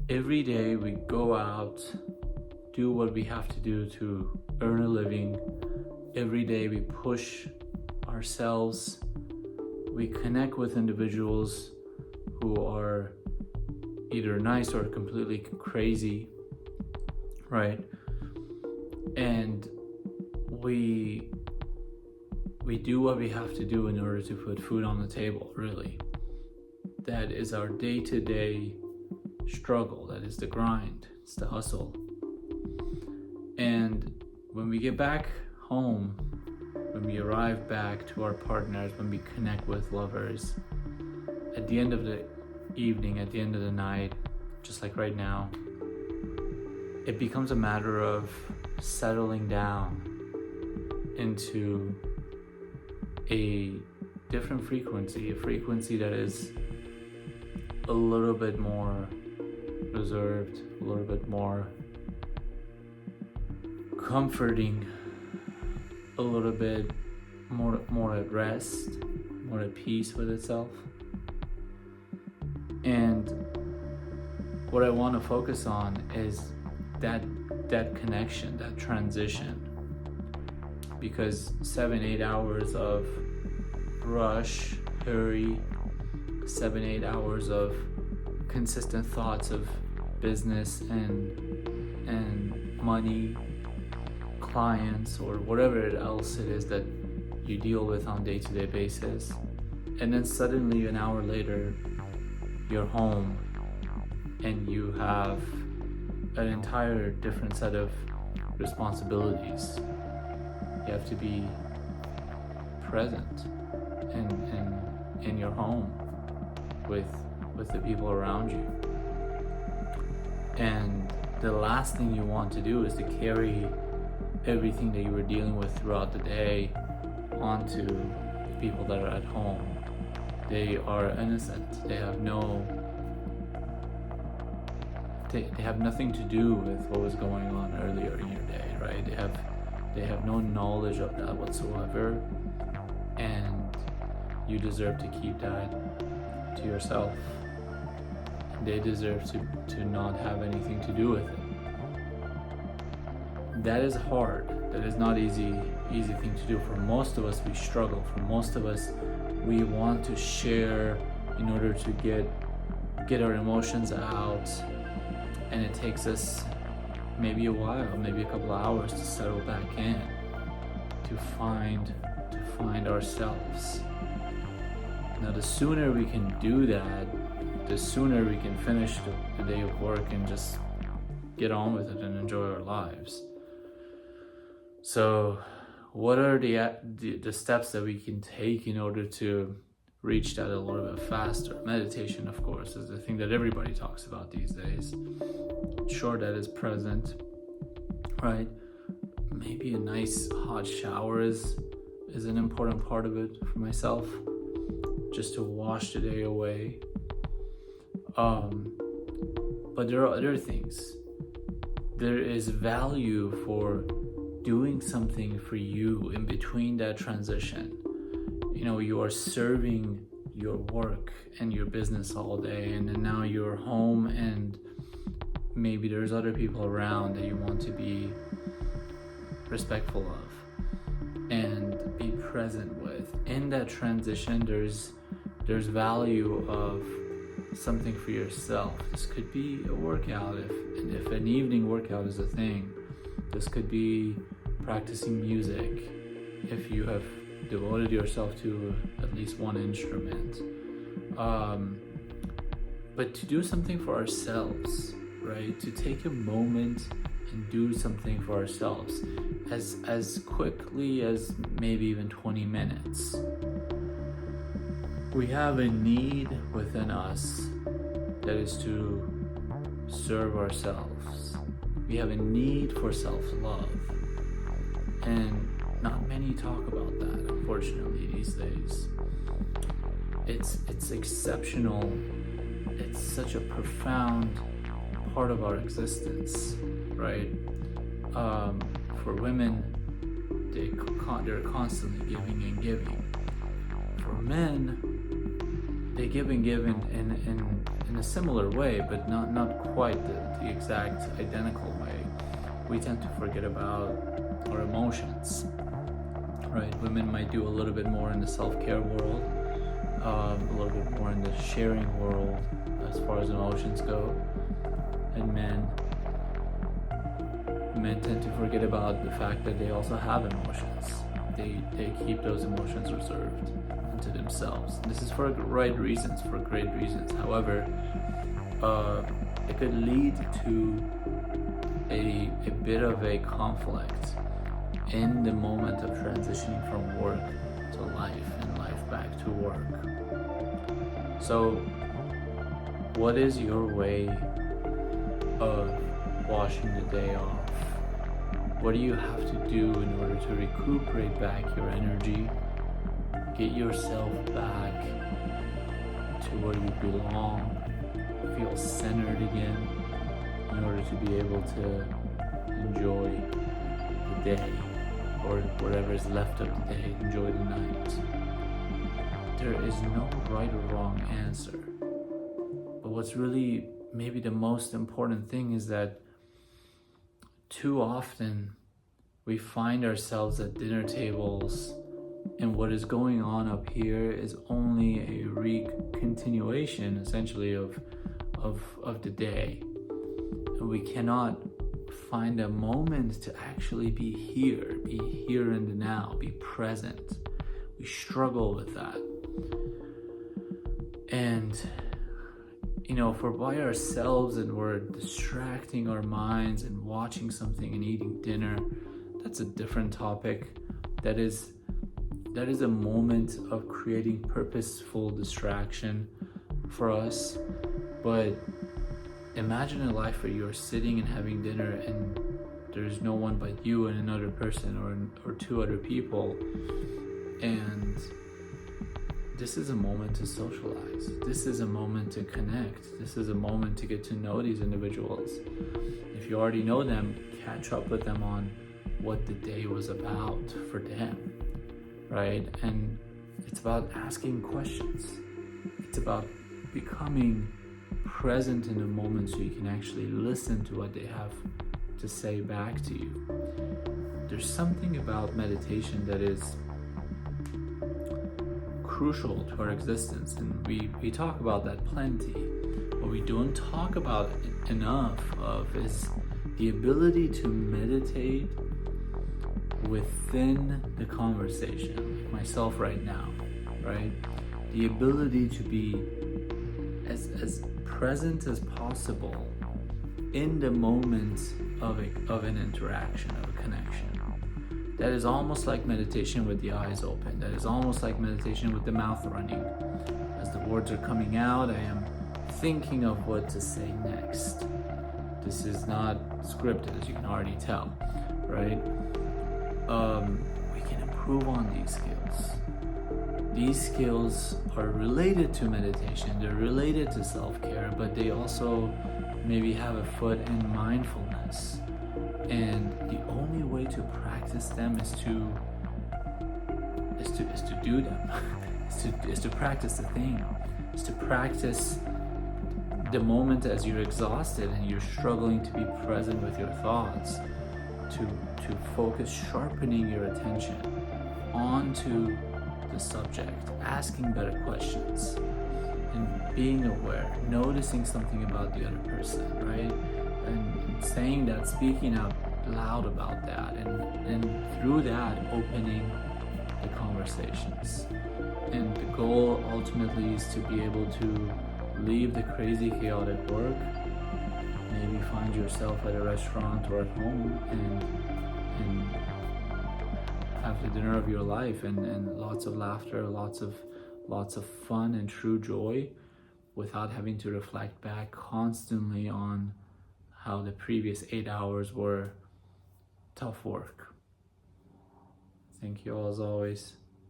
Every day we go out, do what we have to do to earn a living. Every day we push ourselves. We connect with individuals who are either nice or completely crazy, right? And we do what we have to do in order to put food on the table, really. That is our day-to-day struggle. That is the grind. It's the hustle. And when we get back home, when we arrive back to our partners, when we connect with lovers, at the end of the evening, at the end of the night, just like right now, it becomes a matter of settling down into a different frequency, a frequency that is a little bit more reserved, a little bit more comforting, a little bit more at rest, more at peace with itself. And what I want to focus on is that connection, that transition. Because 7-8 hours of rush, hurry, 7-8 hours of consistent thoughts of business and money, clients, or whatever else it is that you deal with on a day-to-day basis, and then suddenly an hour later you're home and you have an entire different set of responsibilities. You have to be present in your home with the people around you. And the last thing you want to do is to carry everything that you were dealing with throughout the day onto the people that are at home. They are innocent. They have nothing to do with what was going on earlier in your day, right? They have no knowledge of that whatsoever, and you deserve to keep that to yourself. They deserve to not have anything to do with it. That is hard. That is not easy thing to do. For most of us, we struggle. For most of us, we want to share in order to get our emotions out, and it takes us maybe a while, maybe a couple of hours to settle back in, to find ourselves. Now, the sooner we can do that, the sooner we can finish the day of work and just get on with it and enjoy our lives. So, what are the steps that we can take in order to reach that a little bit faster? Meditation, of course, is the thing that everybody talks about these days. Sure, that is present, right? Maybe a nice hot shower is an important part of it for myself, just to wash the day away. But there are other things. There is value for doing something for you in between that transition. You know, you are serving your work and your business all day, and then now you're home, and maybe there's other people around that you want to be respectful of and be present with. In that transition, there's value of something for yourself. This could be a workout, if an evening workout is a thing. This could be practicing music, if you have devoted yourself to at least one instrument. But to do something for ourselves, right? To take a moment and do something for ourselves as quickly as maybe even 20 minutes. We have a need within us that is to serve ourselves. We have a need for self-love. And not many talk about that, unfortunately, these days. It's exceptional. It's such a profound part of our existence, right? For women, they're constantly giving and giving. For men, they give and give in a similar way, but not quite the exact identical way. We tend to forget about our emotions, right? Women might do a little bit more in the self-care world, a little bit more in the sharing world as far as emotions go, and men tend to forget about the fact that they also have emotions. They keep those emotions reserved to themselves. This is for great reasons. However, it could lead to a bit of a conflict in the moment of transitioning from work to life and life back to work. So, what is your way of washing the day off? What do you have to do in order to recuperate back your energy, get yourself back to where you belong, feel centered again, in order to be able to enjoy the day, or whatever is left of the day, enjoy the night? There is no right or wrong answer. But what's really maybe the most important thing is that too often we find ourselves at dinner tables, and what is going on up here is only a continuation essentially of the day. And we cannot find a moment to actually be here in the now, be present. We struggle with that. And if we're by ourselves and we're distracting our minds and watching something and eating dinner, that's a different topic. That is a moment of creating purposeful distraction for us. But imagine a life where you're sitting and having dinner and there's no one but you and another person or two other people, and this is a moment to socialize. This is a moment to connect. This is a moment to get to know these individuals. If you already know them, catch up with them on what the day was about for them, right? And it's about asking questions. It's about becoming present in the moment so you can actually listen to what they have to say back to you. There's something about meditation that is crucial to our existence, and we talk about that plenty. What we don't talk about enough of is the ability to meditate within the conversation, like myself right now, right? The ability to be as present as possible in the moment of an interaction, of a connection. That is almost like meditation with the eyes open. That is almost like meditation with the mouth running. As the words are coming out, I am thinking of what to say next. This is not scripted, as you can already tell, right? We can improve on these skills. These skills are related to meditation. They're related to self-care, but they also maybe have a foot in mindfulness. And the only way to practice them is to do them. is to practice the thing. Is to practice the moment as you're exhausted and you're struggling to be present with your thoughts. To focus, sharpening your attention onto the subject, asking better questions, and being aware, noticing something about the other person, right? And saying that, speaking out loud about that, and through that opening the conversations. And the goal ultimately is to be able to leave the crazy, chaotic work, maybe find yourself at a restaurant or at home and have the dinner of your life, and lots of laughter, lots of fun and true joy, without having to reflect back constantly on how the previous 8 hours were tough work. Thank you all as always.